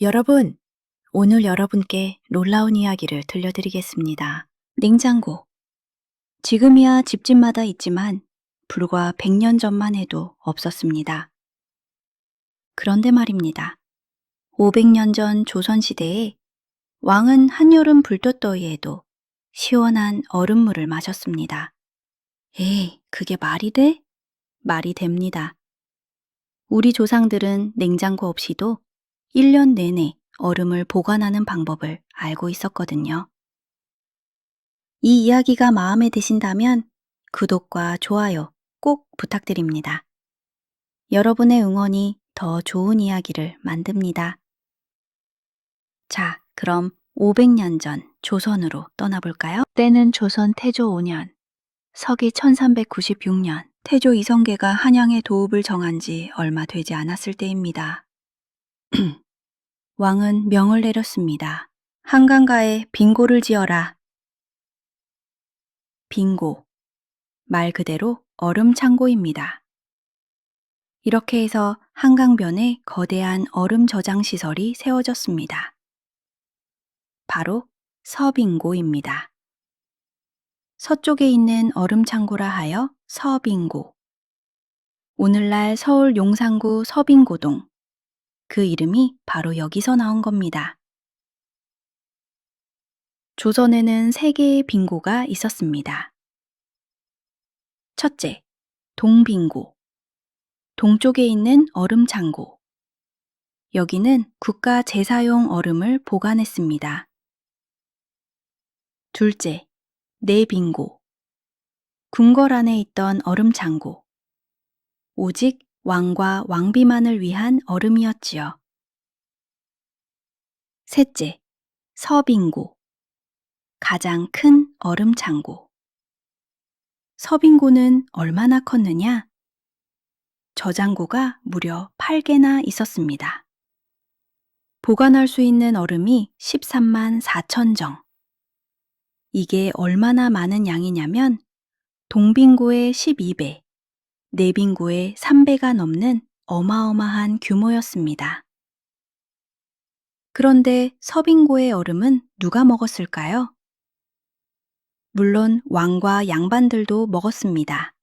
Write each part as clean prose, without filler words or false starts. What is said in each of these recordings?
여러분, 오늘 여러분께 놀라운 이야기를 들려드리겠습니다. 냉장고. 지금이야 집집마다 있지만 불과 100년 전만 해도 없었습니다. 그런데 말입니다. 500년 전 조선시대에 왕은 한여름 불볕더위에도 시원한 얼음물을 마셨습니다. 에이, 그게 말이 돼? 말이 됩니다. 우리 조상들은 냉장고 없이도 1년 내내 얼음을 보관하는 방법을 알고 있었거든요. 이 이야기가 마음에 드신다면 구독과 좋아요 꼭 부탁드립니다. 여러분의 응원이 더 좋은 이야기를 만듭니다. 자, 그럼 500년 전 조선으로 떠나볼까요? 때는 조선 태조 5년, 서기 1396년, 태조 이성계가 한양의 도읍을 정한 지 얼마 되지 않았을 때입니다. 왕은 명을 내렸습니다. 한강가에 빙고를 지어라. 빙고. 말 그대로 얼음 창고입니다. 이렇게 해서 한강변에 거대한 얼음 저장 시설이 세워졌습니다. 바로 서빙고입니다. 서쪽에 있는 얼음 창고라 하여 서빙고. 오늘날 서울 용산구 서빙고동. 그 이름이 바로 여기서 나온 겁니다. 조선에는 3개의 빙고가 있었습니다. 첫째, 동빙고. 동쪽에 있는 얼음 창고. 여기는 국가 제사용 얼음을 보관했습니다. 둘째, 내빙고. 궁궐 안에 있던 얼음 창고. 오직 왕과 왕비만을 위한 얼음이었지요. 셋째, 서빙고. 가장 큰 얼음 창고. 서빙고는 얼마나 컸느냐? 저장고가 무려 8개나 있었습니다. 보관할 수 있는 얼음이 13만 4천 정. 이게 얼마나 많은 양이냐면 동빙고의 12배, 내빙고의 3배가 넘는 어마어마한 규모였습니다. 그런데 서빙고의 얼음은 누가 먹었을까요? 물론 왕과 양반들도 먹었습니다.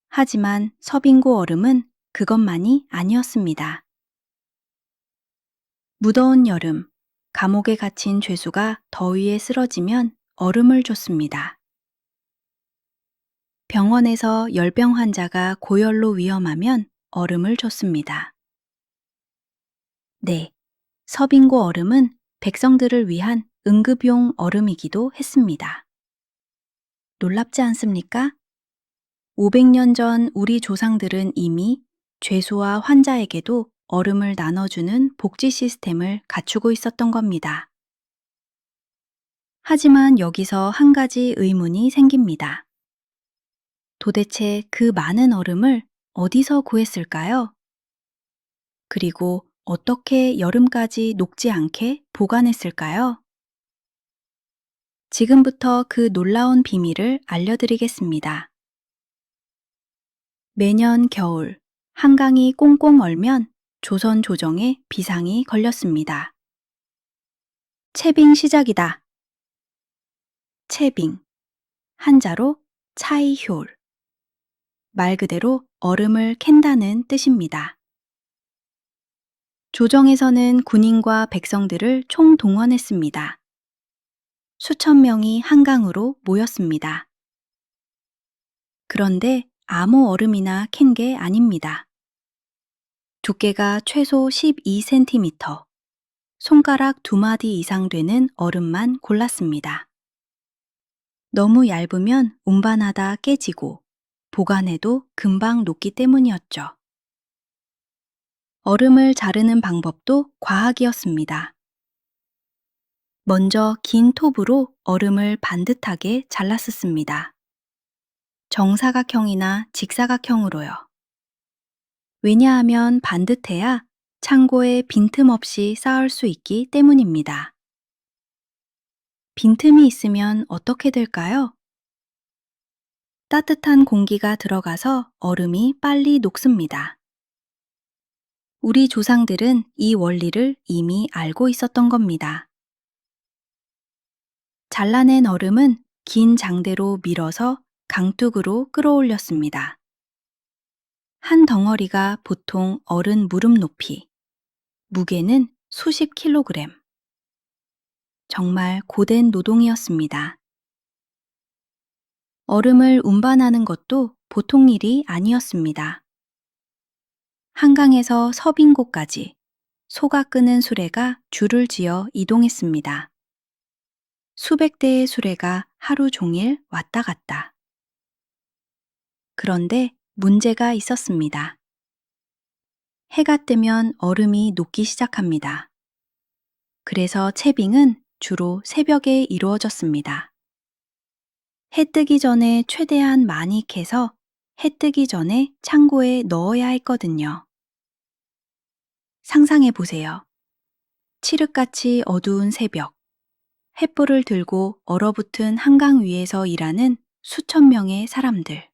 하지만 서빙고 얼음은 그것만이 아니었습니다. 무더운 여름, 감옥에 갇힌 죄수가 더위에 쓰러지면 얼음을 줬습니다. 병원에서 열병 환자가 고열로 위험하면 얼음을 줬습니다. 네, 서빙고 얼음은 백성들을 위한 응급용 얼음이기도 했습니다. 놀랍지 않습니까? 500년 전 우리 조상들은 이미 죄수와 환자에게도 얼음을 나눠주는 복지 시스템을 갖추고 있었던 겁니다. 하지만 여기서 한 가지 의문이 생깁니다. 도대체 그 많은 얼음을 어디서 구했을까요? 그리고 어떻게 여름까지 녹지 않게 보관했을까요? 지금부터 그 놀라운 비밀을 알려드리겠습니다. 매년 겨울 한강이 꽁꽁 얼면 조선 조정에 비상이 걸렸습니다. 채빙 시작이다. 채빙. 한자로 차이효울. 말 그대로 얼음을 캔다는 뜻입니다. 조정에서는 군인과 백성들을 총동원했습니다. 수천 명이 한강으로 모였습니다. 그런데 아무 얼음이나 캔 게 아닙니다. 두께가 최소 12cm, 손가락 2마디 이상 되는 얼음만 골랐습니다. 너무 얇으면 운반하다 깨지고 보관해도 금방 녹기 때문이었죠. 얼음을 자르는 방법도 과학이었습니다. 먼저 긴 톱으로 얼음을 반듯하게 잘랐습니다. 정사각형이나 직사각형으로요. 왜냐하면 반듯해야 창고에 빈틈없이 쌓을 수 있기 때문입니다. 빈틈이 있으면 어떻게 될까요? 따뜻한 공기가 들어가서 얼음이 빨리 녹습니다. 우리 조상들은 이 원리를 이미 알고 있었던 겁니다. 잘라낸 얼음은 긴 장대로 밀어서 강둑으로 끌어올렸습니다. 한 덩어리가 보통 어른 무릎 높이, 무게는 수십 킬로그램. 정말 고된 노동이었습니다. 얼음을 운반하는 것도 보통 일이 아니었습니다. 한강에서 서빙고까지 소가 끄는 수레가 줄을 지어 이동했습니다. 수백 대의 수레가 하루 종일 왔다 갔다. 그런데 문제가 있었습니다. 해가 뜨면 얼음이 녹기 시작합니다. 그래서 채빙은 주로 새벽에 이루어졌습니다. 해 뜨기 전에 최대한 많이 캐서 해 뜨기 전에 창고에 넣어야 했거든요. 상상해 보세요. 칠흑같이 어두운 새벽, 횃불을 들고 얼어붙은 한강 위에서 일하는 수천 명의 사람들.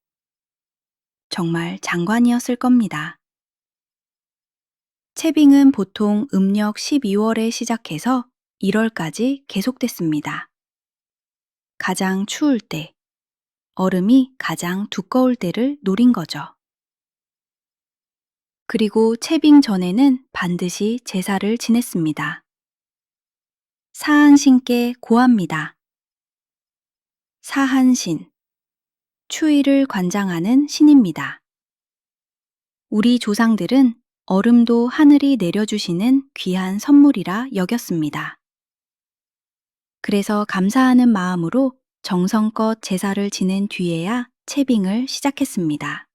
정말 장관이었을 겁니다. 채빙은 보통 음력 12월에 시작해서 1월까지 계속됐습니다. 가장 추울 때, 얼음이 가장 두꺼울 때를 노린 거죠. 그리고 채빙 전에는 반드시 제사를 지냈습니다. 사한신께 고합니다. 사한신, 추위를 관장하는 신입니다. 우리 조상들은 얼음도 하늘이 내려주시는 귀한 선물이라 여겼습니다. 그래서 감사하는 마음으로 정성껏 제사를 지낸 뒤에야 채빙을 시작했습니다.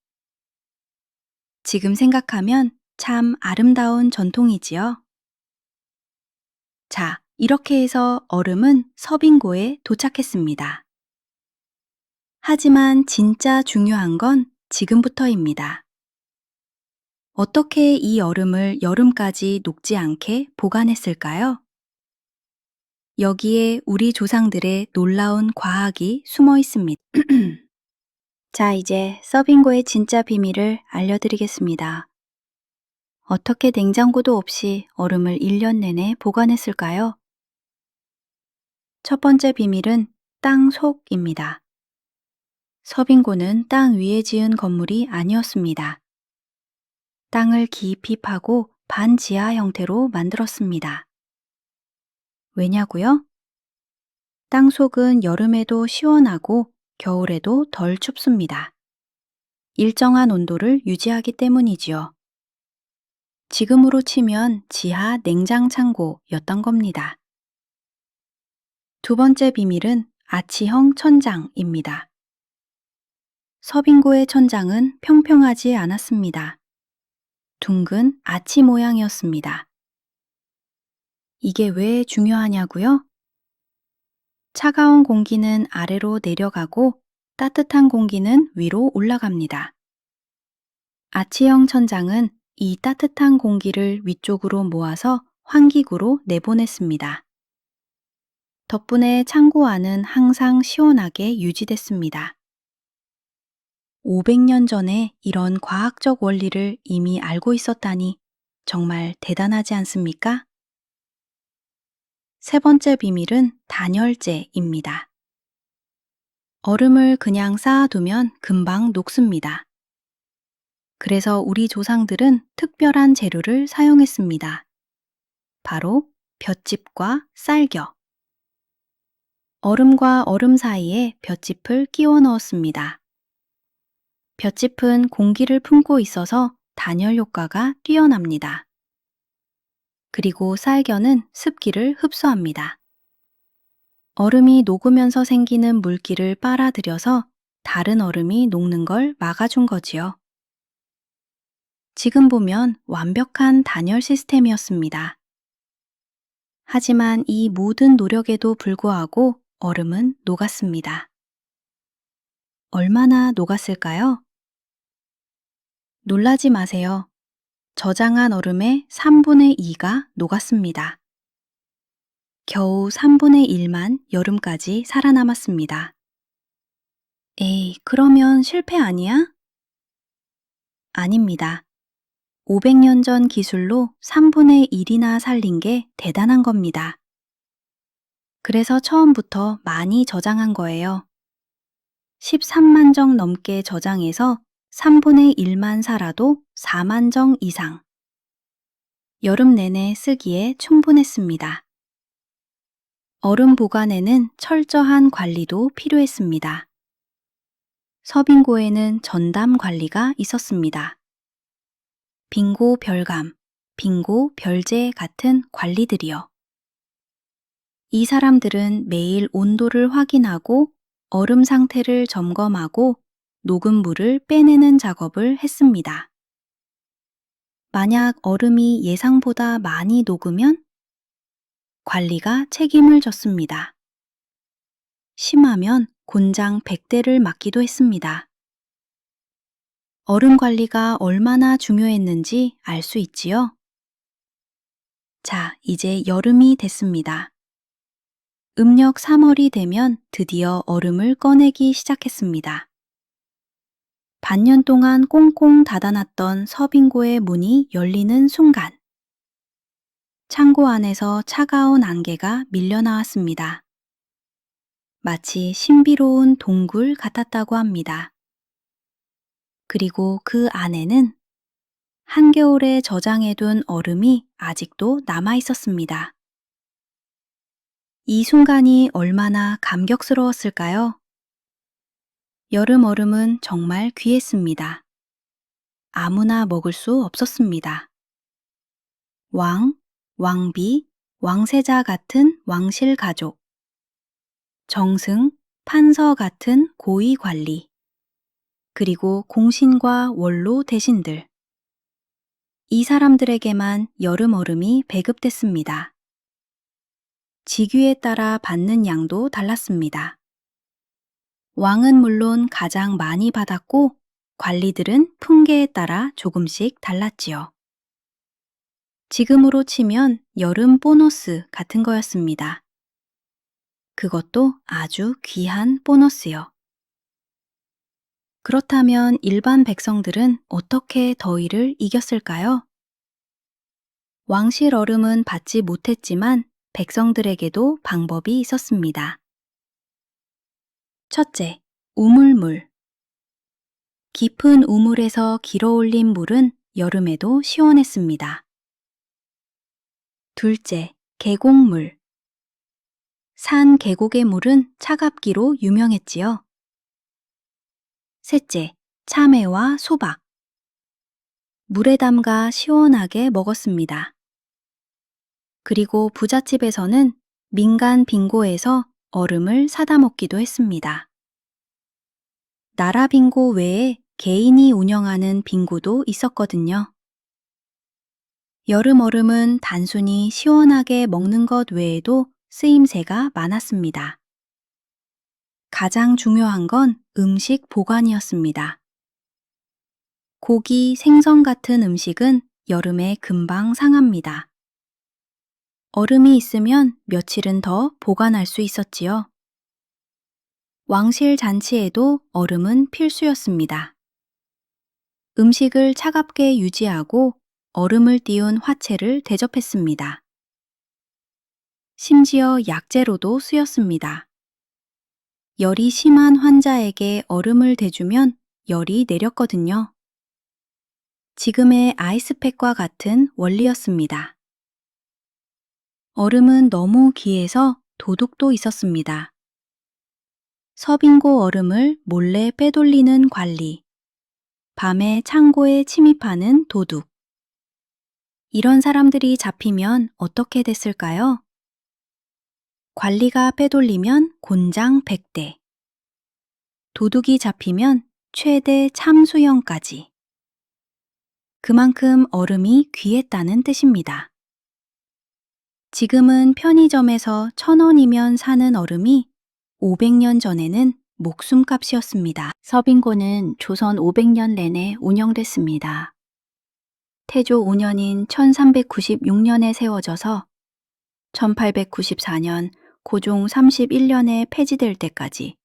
지금 생각하면 참 아름다운 전통이지요. 자, 이렇게 해서 얼음은 서빙고에 도착했습니다. 하지만 진짜 중요한 건 지금부터입니다. 어떻게 이 얼음을 여름까지 녹지 않게 보관했을까요? 여기에 우리 조상들의 놀라운 과학이 숨어 있습니다. 자, 이제 서빙고의 진짜 비밀을 알려드리겠습니다. 어떻게 냉장고도 없이 얼음을 1년 내내 보관했을까요? 첫 번째 비밀은 땅 속입니다. 서빙고는 땅 위에 지은 건물이 아니었습니다. 땅을 깊이 파고 반지하 형태로 만들었습니다. 왜냐고요? 땅 속은 여름에도 시원하고 겨울에도 덜 춥습니다. 일정한 온도를 유지하기 때문이지요. 지금으로 치면 지하 냉장 창고였던 겁니다. 두 번째 비밀은 아치형 천장입니다. 서빙고의 천장은 평평하지 않았습니다. 둥근 아치 모양이었습니다. 이게 왜 중요하냐고요? 차가운 공기는 아래로 내려가고 따뜻한 공기는 위로 올라갑니다. 아치형 천장은 이 따뜻한 공기를 위쪽으로 모아서 환기구로 내보냈습니다. 덕분에 창고 안은 항상 시원하게 유지됐습니다. 500년 전에 이런 과학적 원리를 이미 알고 있었다니 정말 대단하지 않습니까? 세 번째 비밀은 단열재입니다. 얼음을 그냥 쌓아두면 금방 녹습니다. 그래서 우리 조상들은 특별한 재료를 사용했습니다. 바로 볏짚과 쌀겨. 얼음과 얼음 사이에 볏짚을 끼워 넣었습니다. 볏짚은 공기를 품고 있어서 단열 효과가 뛰어납니다. 그리고 쌀겨는 습기를 흡수합니다. 얼음이 녹으면서 생기는 물기를 빨아들여서 다른 얼음이 녹는 걸 막아준 거지요. 지금 보면 완벽한 단열 시스템이었습니다. 하지만 이 모든 노력에도 불구하고 얼음은 녹았습니다. 얼마나 녹았을까요? 놀라지 마세요. 저장한 얼음의 3분의 2가 녹았습니다. 겨우 3분의 1만 여름까지 살아남았습니다. 에이, 그러면 실패 아니야? 아닙니다. 500년 전 기술로 3분의 1이나 살린 게 대단한 겁니다. 그래서 처음부터 많이 저장한 거예요. 13만 정 넘게 저장해서 3분의 1만 살아도 4만 정 이상. 여름 내내 쓰기에 충분했습니다. 얼음 보관에는 철저한 관리도 필요했습니다. 서빙고에는 전담 관리가 있었습니다. 빙고 별감, 빙고 별제 같은 관리들이요. 이 사람들은 매일 온도를 확인하고 얼음 상태를 점검하고 녹은 물을 빼내는 작업을 했습니다. 만약 얼음이 예상보다 많이 녹으면 관리가 책임을 졌습니다. 심하면 곤장 100대를 맞기도 했습니다. 얼음 관리가 얼마나 중요했는지 알 수 있지요? 자, 이제 여름이 됐습니다. 음력 3월이 되면 드디어 얼음을 꺼내기 시작했습니다. 반년 동안 꽁꽁 닫아놨던 서빙고의 문이 열리는 순간 창고 안에서 차가운 안개가 밀려나왔습니다. 마치 신비로운 동굴 같았다고 합니다. 그리고 그 안에는 한겨울에 저장해둔 얼음이 아직도 남아 있었습니다. 이 순간이 얼마나 감격스러웠을까요? 여름 얼음은 정말 귀했습니다. 아무나 먹을 수 없었습니다. 왕, 왕비, 왕세자 같은 왕실 가족, 정승, 판서 같은 고위 관리, 그리고 공신과 원로 대신들. 이 사람들에게만 여름 얼음이 배급됐습니다. 직위에 따라 받는 양도 달랐습니다. 왕은 물론 가장 많이 받았고 관리들은 풍계에 따라 조금씩 달랐지요. 지금으로 치면 여름 보너스 같은 거였습니다. 그것도 아주 귀한 보너스요. 그렇다면 일반 백성들은 어떻게 더위를 이겼을까요? 왕실 얼음은 받지 못했지만 백성들에게도 방법이 있었습니다. 첫째, 우물물. 깊은 우물에서 길어올린 물은 여름에도 시원했습니다. 둘째, 계곡물. 산 계곡의 물은 차갑기로 유명했지요. 셋째, 참외와 수박. 물에 담가 시원하게 먹었습니다. 그리고 부잣집에서는 민간 빙고에서 얼음을 사다 먹기도 했습니다. 나라 빙고 외에 개인이 운영하는 빙고도 있었거든요. 여름 얼음은 단순히 시원하게 먹는 것 외에도 쓰임새가 많았습니다. 가장 중요한 건 음식 보관이었습니다. 고기, 생선 같은 음식은 여름에 금방 상합니다. 얼음이 있으면 며칠은 더 보관할 수 있었지요. 왕실 잔치에도 얼음은 필수였습니다. 음식을 차갑게 유지하고 얼음을 띄운 화채를 대접했습니다. 심지어 약재로도 쓰였습니다. 열이 심한 환자에게 얼음을 대주면 열이 내렸거든요. 지금의 아이스팩과 같은 원리였습니다. 얼음은 너무 귀해서 도둑도 있었습니다. 서빙고 얼음을 몰래 빼돌리는 관리, 밤에 창고에 침입하는 도둑. 이런 사람들이 잡히면 어떻게 됐을까요? 관리가 빼돌리면 곤장 100대. 도둑이 잡히면 최대 참수형까지. 그만큼 얼음이 귀했다는 뜻입니다. 지금은 편의점에서 1,000원이면 사는 얼음이 500년 전에는 목숨값이었습니다. 서빙고는 조선 500년 내내 운영됐습니다. 태조 5년인 1396년에 세워져서 1894년 고종 31년에 폐지될 때까지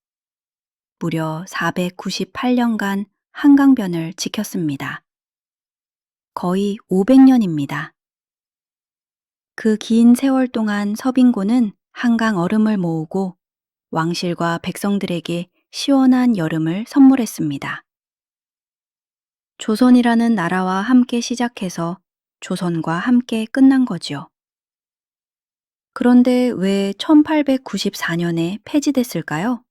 무려 498년간 한강변을 지켰습니다. 거의 500년입니다. 그 긴 세월 동안 서빙고는 한강 얼음을 모으고 왕실과 백성들에게 시원한 여름을 선물했습니다. 조선이라는 나라와 함께 시작해서 조선과 함께 끝난 거지요. 그런데 왜 1894년에 폐지됐을까요?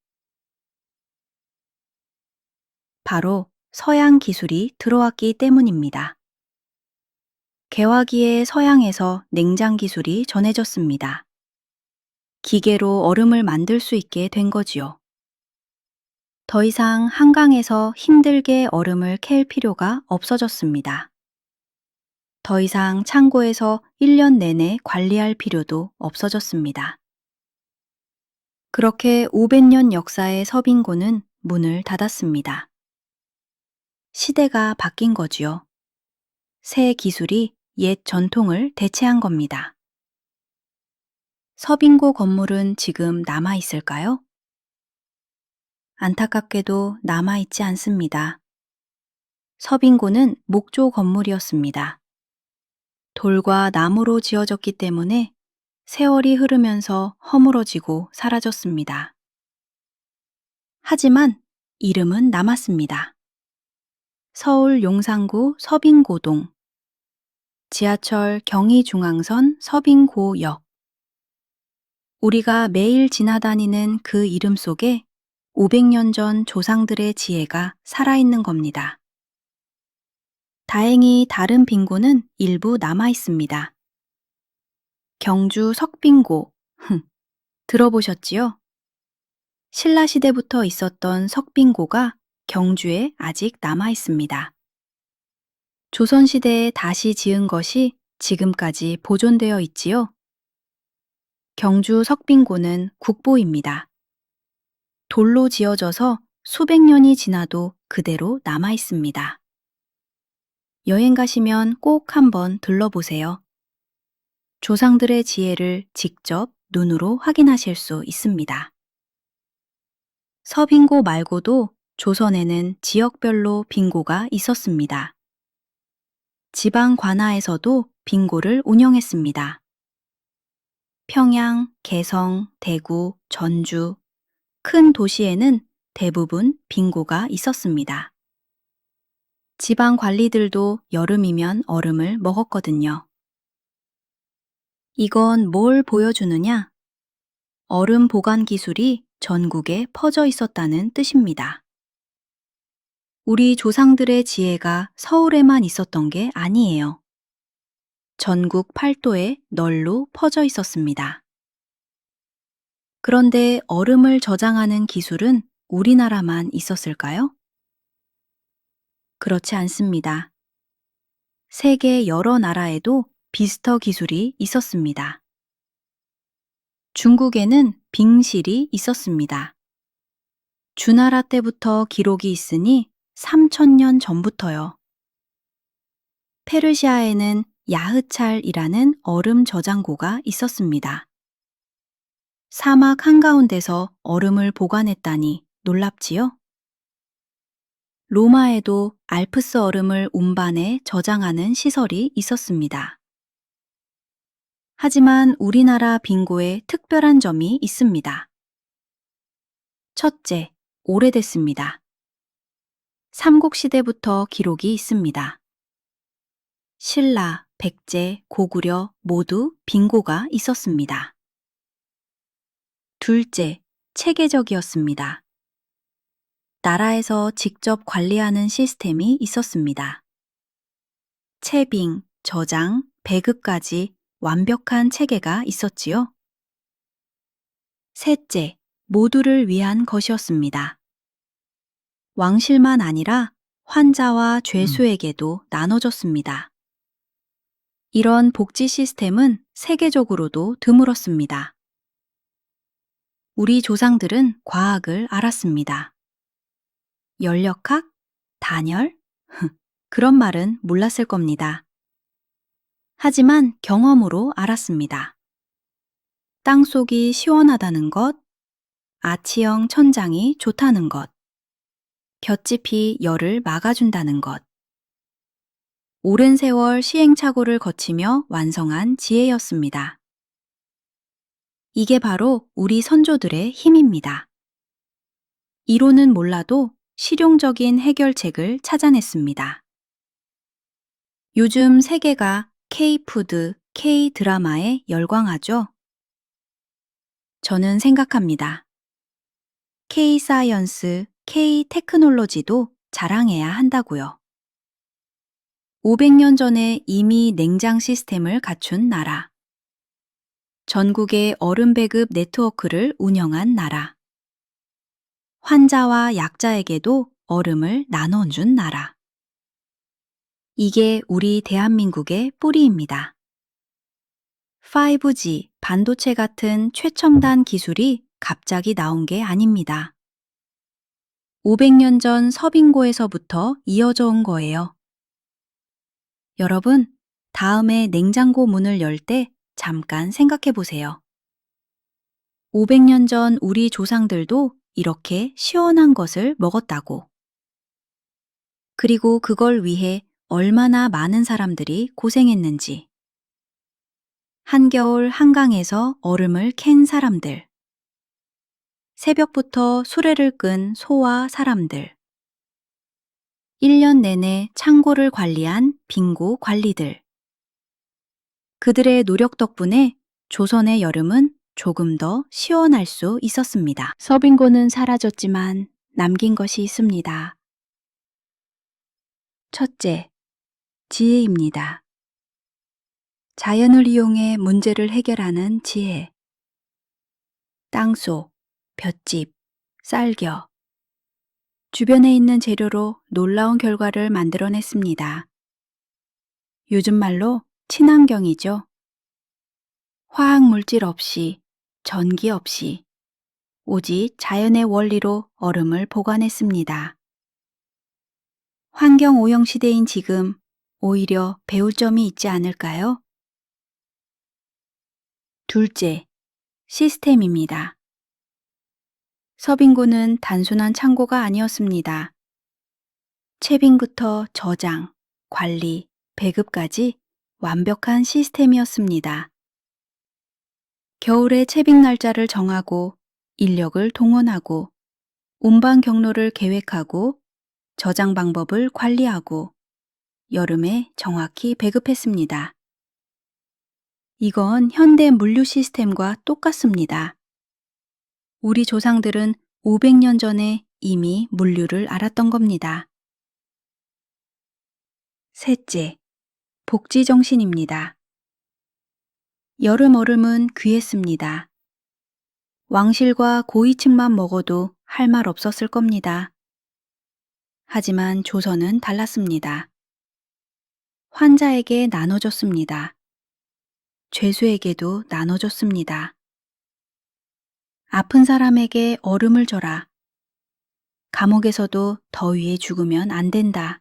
바로 서양 기술이 들어왔기 때문입니다. 개화기에 서양에서 냉장 기술이 전해졌습니다. 기계로 얼음을 만들 수 있게 된 거지요. 더 이상 한강에서 힘들게 얼음을 캘 필요가 없어졌습니다. 더 이상 창고에서 1년 내내 관리할 필요도 없어졌습니다. 그렇게 500년 역사의 서빙고는 문을 닫았습니다. 시대가 바뀐 거지요. 새 기술이 옛 전통을 대체한 겁니다. 서빙고 건물은 지금 남아 있을까요? 안타깝게도 남아 있지 않습니다. 서빙고는 목조 건물이었습니다. 돌과 나무로 지어졌기 때문에 세월이 흐르면서 허물어지고 사라졌습니다. 하지만 이름은 남았습니다. 서울 용산구 서빙고동, 지하철 경의중앙선 서빙고역. 우리가 매일 지나다니는 그 이름 속에 500년 전 조상들의 지혜가 살아있는 겁니다. 다행히 다른 빙고는 일부 남아 있습니다. 경주 석빙고, 들어보셨지요? 신라시대부터 있었던 석빙고가 경주에 아직 남아 있습니다. 조선시대에 다시 지은 것이 지금까지 보존되어 있지요. 경주 석빙고는 국보입니다. 돌로 지어져서 수백 년이 지나도 그대로 남아 있습니다. 여행 가시면 꼭 한번 들러보세요. 조상들의 지혜를 직접 눈으로 확인하실 수 있습니다. 서빙고 말고도 조선에는 지역별로 빙고가 있었습니다. 지방 관하에서도 빙고를 운영했습니다. 평양, 개성, 대구, 전주, 큰 도시에는 대부분 빙고가 있었습니다. 지방 관리들도 여름이면 얼음을 먹었거든요. 이건 뭘 보여주느냐? 얼음 보관 기술이 전국에 퍼져 있었다는 뜻입니다. 우리 조상들의 지혜가 서울에만 있었던 게 아니에요. 전국 팔도에 널로 퍼져 있었습니다. 그런데 얼음을 저장하는 기술은 우리나라만 있었을까요? 그렇지 않습니다. 세계 여러 나라에도 비스터 기술이 있었습니다. 중국에는 빙실이 있었습니다. 주나라 때부터 기록이 있으니 3000년 전부터요. 페르시아에는 야흐찰이라는 얼음 저장고가 있었습니다. 사막 한가운데서 얼음을 보관했다니 놀랍지요? 로마에도 알프스 얼음을 운반해 저장하는 시설이 있었습니다. 하지만 우리나라 빙고에 특별한 점이 있습니다. 첫째, 오래됐습니다. 삼국시대부터 기록이 있습니다. 신라, 백제, 고구려 모두 빙고가 있었습니다. 둘째, 체계적이었습니다. 나라에서 직접 관리하는 시스템이 있었습니다. 채빙, 저장, 배급까지 완벽한 체계가 있었지요. 셋째, 모두를 위한 것이었습니다. 왕실만 아니라 환자와 죄수에게도 나눠줬습니다. 이런 복지 시스템은 세계적으로도 드물었습니다. 우리 조상들은 과학을 알았습니다. 열역학? 단열? 그런 말은 몰랐을 겁니다. 하지만 경험으로 알았습니다. 땅속이 시원하다는 것, 아치형 천장이 좋다는 것, 볏짚이 열을 막아준다는 것. 오랜 세월 시행착오를 거치며 완성한 지혜였습니다. 이게 바로 우리 선조들의 힘입니다. 이론은 몰라도 실용적인 해결책을 찾아냈습니다. 요즘 세계가 K푸드, K드라마에 열광하죠? 저는 생각합니다. K사이언스, K테크놀로지도 자랑해야 한다고요. 500년 전에 이미 냉장 시스템을 갖춘 나라. 전국의 얼음 배급 네트워크를 운영한 나라. 환자와 약자에게도 얼음을 나눠준 나라. 이게 우리 대한민국의 뿌리입니다. 5G, 반도체 같은 최첨단 기술이 갑자기 나온 게 아닙니다. 500년 전 서빙고에서부터 이어져 온 거예요. 여러분, 다음에 냉장고 문을 열 때 잠깐 생각해 보세요. 500년 전 우리 조상들도 이렇게 시원한 것을 먹었다고. 그리고 그걸 위해 얼마나 많은 사람들이 고생했는지. 한겨울 한강에서 얼음을 캔 사람들. 새벽부터 수레를 끈 소와 사람들. 1년 내내 창고를 관리한 빙고 관리들. 그들의 노력 덕분에 조선의 여름은 조금 더 시원할 수 있었습니다. 서빙고는 사라졌지만 남긴 것이 있습니다. 첫째, 지혜입니다. 자연을 이용해 문제를 해결하는 지혜. 땅속, 볏짚, 쌀겨. 주변에 있는 재료로 놀라운 결과를 만들어냈습니다. 요즘 말로 친환경이죠. 화학 물질 없이, 전기 없이, 오직 자연의 원리로 얼음을 보관했습니다. 환경 오염 시대인 지금 오히려 배울 점이 있지 않을까요? 둘째, 시스템입니다. 서빙고는 단순한 창고가 아니었습니다. 채빙부터 저장, 관리, 배급까지 완벽한 시스템이었습니다. 겨울에 채빙 날짜를 정하고 인력을 동원하고 운반 경로를 계획하고 저장 방법을 관리하고 여름에 정확히 배급했습니다. 이건 현대 물류 시스템과 똑같습니다. 우리 조상들은 500년 전에 이미 물류를 알았던 겁니다. 셋째, 복지 정신입니다. 여름 얼음은 귀했습니다. 왕실과 고위층만 먹어도 할 말 없었을 겁니다. 하지만 조선은 달랐습니다. 환자에게 나눠줬습니다. 죄수에게도 나눠줬습니다. 아픈 사람에게 얼음을 줘라. 감옥에서도 더위에 죽으면 안 된다.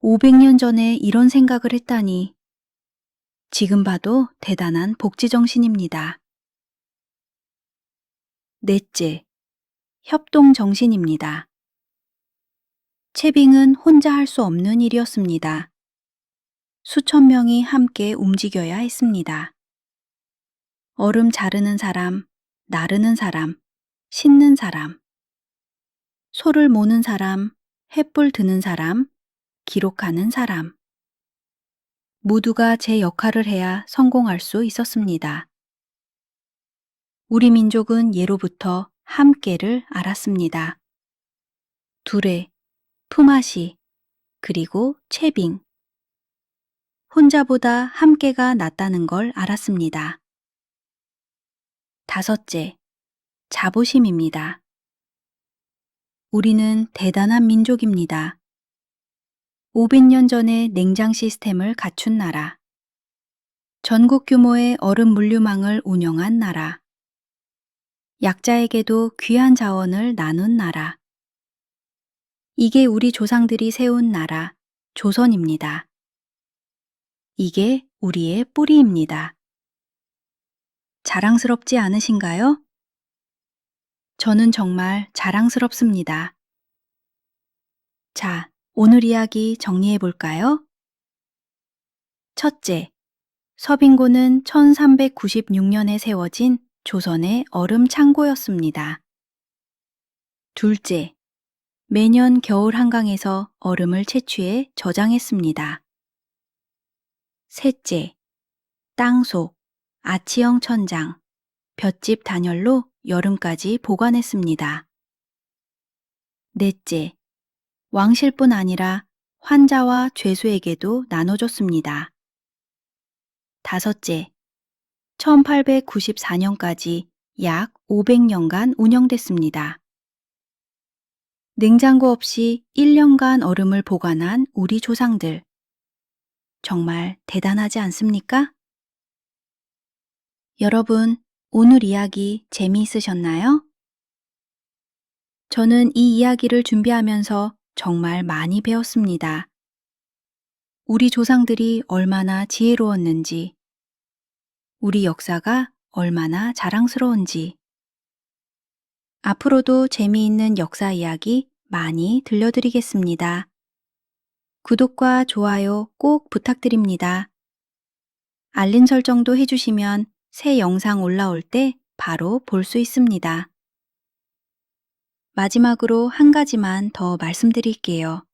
500년 전에 이런 생각을 했다니 지금 봐도 대단한 복지정신입니다. 넷째, 협동정신입니다. 채빙은 혼자 할 수 없는 일이었습니다. 수천 명이 함께 움직여야 했습니다. 얼음 자르는 사람, 나르는 사람, 씻는 사람, 소를 모는 사람, 횃불 드는 사람, 기록하는 사람. 모두가 제 역할을 해야 성공할 수 있었습니다. 우리 민족은 예로부터 함께를 알았습니다. 두레, 품앗이, 그리고 채빙. 혼자보다 함께가 낫다는 걸 알았습니다. 다섯째, 자부심입니다. 우리는 대단한 민족입니다. 500년 전에 냉장 시스템을 갖춘 나라. 전국 규모의 얼음 물류망을 운영한 나라. 약자에게도 귀한 자원을 나눈 나라. 이게 우리 조상들이 세운 나라, 조선입니다. 이게 우리의 뿌리입니다. 자랑스럽지 않으신가요? 저는 정말 자랑스럽습니다. 자, 오늘 이야기 정리해 볼까요? 첫째, 서빙고는 1396년에 세워진 조선의 얼음 창고였습니다. 둘째, 매년 겨울 한강에서 얼음을 채취해 저장했습니다. 셋째, 땅속, 아치형 천장, 볏짚 단열로 여름까지 보관했습니다. 넷째, 왕실뿐 아니라 환자와 죄수에게도 나눠줬습니다. 다섯째, 1894년까지 약 500년간 운영됐습니다. 냉장고 없이 1년간 얼음을 보관한 우리 조상들. 정말 대단하지 않습니까? 여러분, 오늘 이야기 재미있으셨나요? 저는 이 이야기를 준비하면서 정말 많이 배웠습니다. 우리 조상들이 얼마나 지혜로웠는지, 우리 역사가 얼마나 자랑스러운지, 앞으로도 재미있는 역사 이야기 많이 들려드리겠습니다. 구독과 좋아요 꼭 부탁드립니다. 알림 설정도 해주시면 새 영상 올라올 때 바로 볼 수 있습니다. 마지막으로 한 가지만 더 말씀드릴게요.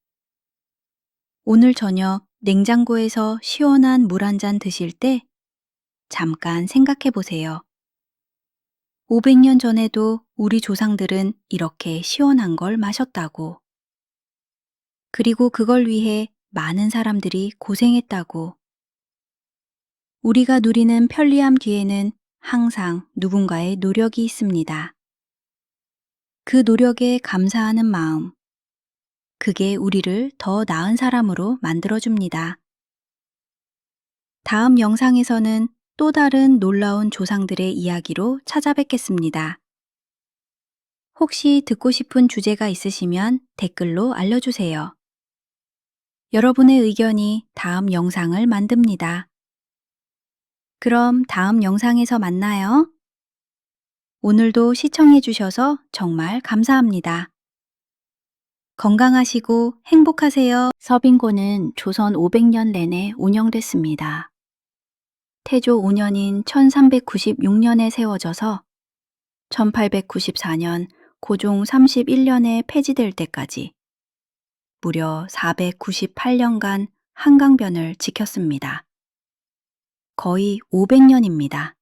오늘 저녁 냉장고에서 시원한 물 한 잔 드실 때 잠깐 생각해 보세요. 500년 전에도 우리 조상들은 이렇게 시원한 걸 마셨다고. 그리고 그걸 위해 많은 사람들이 고생했다고. 우리가 누리는 편리함 뒤에는 항상 누군가의 노력이 있습니다. 그 노력에 감사하는 마음, 그게 우리를 더 나은 사람으로 만들어줍니다. 다음 영상에서는 또 다른 놀라운 조상들의 이야기로 찾아뵙겠습니다. 혹시 듣고 싶은 주제가 있으시면 댓글로 알려주세요. 여러분의 의견이 다음 영상을 만듭니다. 그럼 다음 영상에서 만나요. 오늘도 시청해주셔서 정말 감사합니다. 건강하시고 행복하세요. 서빙고는 조선 500년 내내 운영됐습니다. 태조 5년인 1396년에 세워져서 1894년 고종 31년에 폐지될 때까지 무려 498년간 한강변을 지켰습니다. 거의 500년입니다.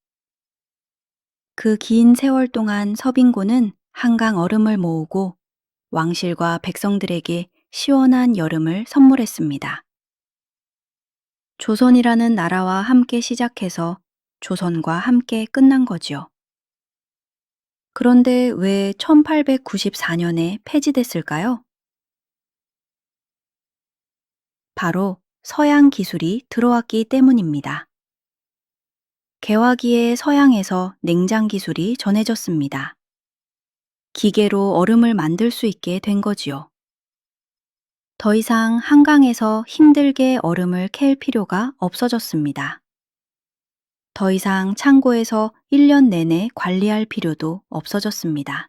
그 긴 세월 동안 서빙고는 한강 얼음을 모으고 왕실과 백성들에게 시원한 여름을 선물했습니다. 조선이라는 나라와 함께 시작해서 조선과 함께 끝난 거지요. 그런데 왜 1894년에 폐지됐을까요? 바로 서양 기술이 들어왔기 때문입니다. 개화기에 서양에서 냉장 기술이 전해졌습니다. 기계로 얼음을 만들 수 있게 된 거지요. 더 이상 한강에서 힘들게 얼음을 캘 필요가 없어졌습니다. 더 이상 창고에서 1년 내내 관리할 필요도 없어졌습니다.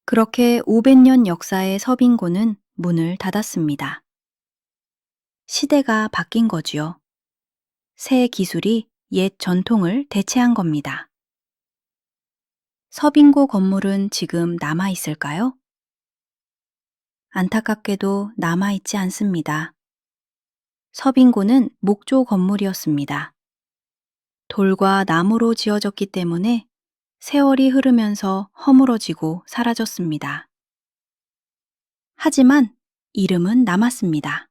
그렇게 500년 역사의 서빙고는 문을 닫았습니다. 시대가 바뀐 거지요. 새 기술이 옛 전통을 대체한 겁니다. 서빙고 건물은 지금 남아 있을까요? 안타깝게도 남아 있지 않습니다. 서빙고는 목조 건물이었습니다. 돌과 나무로 지어졌기 때문에 세월이 흐르면서 허물어지고 사라졌습니다. 하지만 이름은 남았습니다.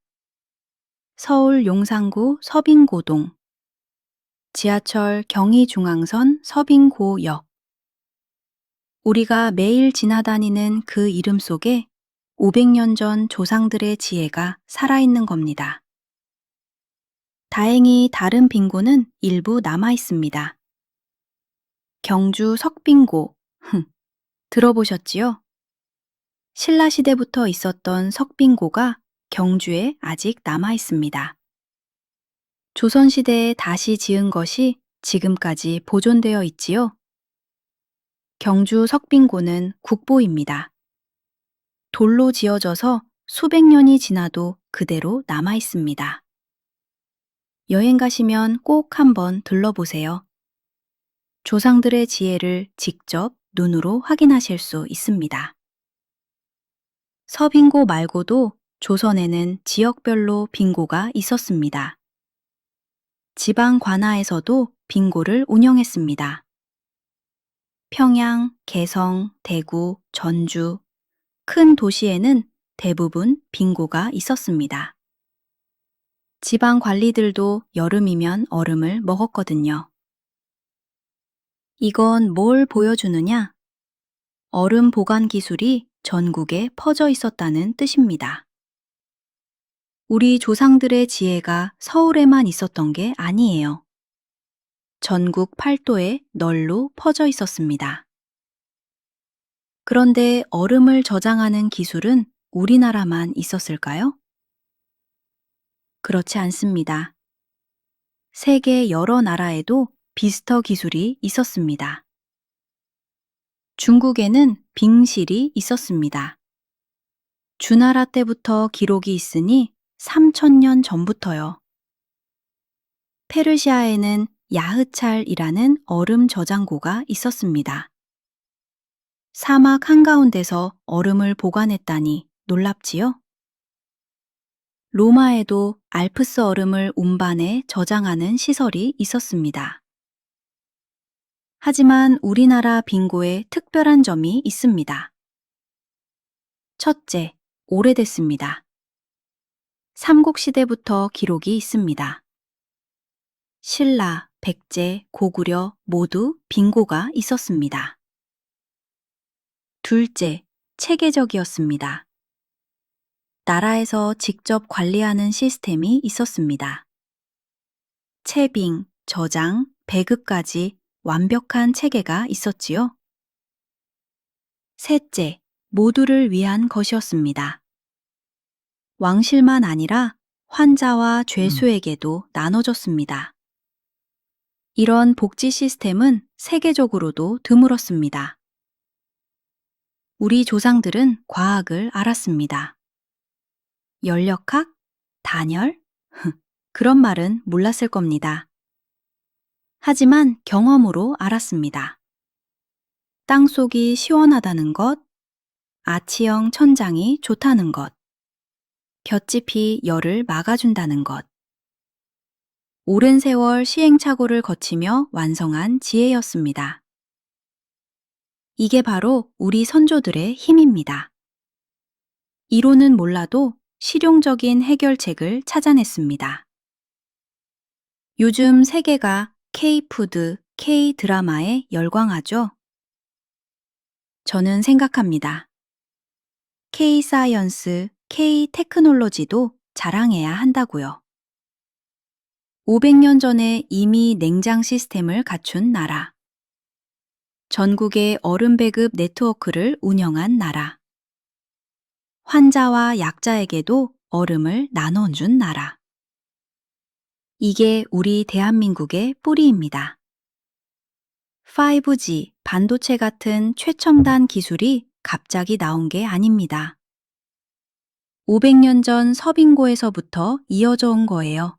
서울 용산구 서빙고동, 지하철 경의중앙선 서빙고역. 우리가 매일 지나다니는 그 이름 속에 500년 전 조상들의 지혜가 살아있는 겁니다. 다행히 다른 빙고는 일부 남아 있습니다. 경주 석빙고, 들어보셨지요? 신라시대부터 있었던 석빙고가 경주에 아직 남아 있습니다. 조선시대에 다시 지은 것이 지금까지 보존되어 있지요. 경주 석빙고는 국보입니다. 돌로 지어져서 수백 년이 지나도 그대로 남아 있습니다. 여행 가시면 꼭 한번 들러보세요. 조상들의 지혜를 직접 눈으로 확인하실 수 있습니다. 서빙고 말고도 조선에는 지역별로 빙고가 있었습니다. 지방 관아에서도 빙고를 운영했습니다. 평양, 개성, 대구, 전주, 큰 도시에는 대부분 빙고가 있었습니다. 지방 관리들도 여름이면 얼음을 먹었거든요. 이건 뭘 보여주느냐? 얼음 보관 기술이 전국에 퍼져 있었다는 뜻입니다. 우리 조상들의 지혜가 서울에만 있었던 게 아니에요. 전국 팔도에 널로 퍼져 있었습니다. 그런데 얼음을 저장하는 기술은 우리나라만 있었을까요? 그렇지 않습니다. 세계 여러 나라에도 비스터 기술이 있었습니다. 중국에는 빙실이 있었습니다. 주나라 때부터 기록이 있으니 3000년 전부터요. 페르시아에는 야흐찰이라는 얼음 저장고가 있었습니다. 사막 한가운데서 얼음을 보관했다니 놀랍지요? 로마에도 알프스 얼음을 운반해 저장하는 시설이 있었습니다. 하지만 우리나라 빙고에 특별한 점이 있습니다. 첫째, 오래됐습니다. 삼국시대부터 기록이 있습니다. 신라, 백제, 고구려 모두 빙고가 있었습니다. 둘째, 체계적이었습니다. 나라에서 직접 관리하는 시스템이 있었습니다. 채빙, 저장, 배급까지 완벽한 체계가 있었지요. 셋째, 모두를 위한 것이었습니다. 왕실만 아니라 환자와 죄수에게도 나눠줬습니다. 이런 복지 시스템은 세계적으로도 드물었습니다. 우리 조상들은 과학을 알았습니다. 연력학? 단열? 그런 말은 몰랐을 겁니다. 하지만 경험으로 알았습니다. 땅속이 시원하다는 것, 아치형 천장이 좋다는 것, 볏짚이 열을 막아준다는 것. 오랜 세월 시행착오를 거치며 완성한 지혜였습니다. 이게 바로 우리 선조들의 힘입니다. 이론은 몰라도 실용적인 해결책을 찾아냈습니다. 요즘 세계가 K푸드, K드라마에 열광하죠? 저는 생각합니다. K사이언스, K테크놀로지도 자랑해야 한다고요. 500년 전에 이미 냉장 시스템을 갖춘 나라. 전국의 얼음 배급 네트워크를 운영한 나라. 환자와 약자에게도 얼음을 나눠준 나라. 이게 우리 대한민국의 뿌리입니다. 5G, 반도체 같은 최첨단 기술이 갑자기 나온 게 아닙니다. 500년 전 서빙고에서부터 이어져 온 거예요.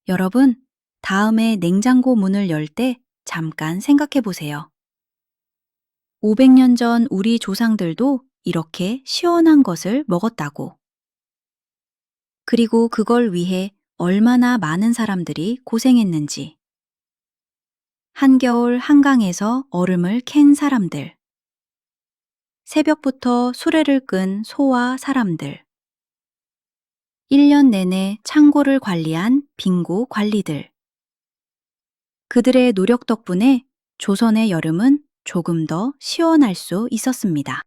여러분, 다음에 냉장고 문을 열 때 잠깐 생각해 보세요. 500년 전 우리 조상들도 이렇게 시원한 것을 먹었다고. 그리고 그걸 위해 얼마나 많은 사람들이 고생했는지. 한겨울 한강에서 얼음을 캔 사람들. 새벽부터 수레를 끈 소와 사람들. 1년 내내 창고를 관리한 빙고 관리들. 그들의 노력 덕분에 조선의 여름은 조금 더 시원할 수 있었습니다.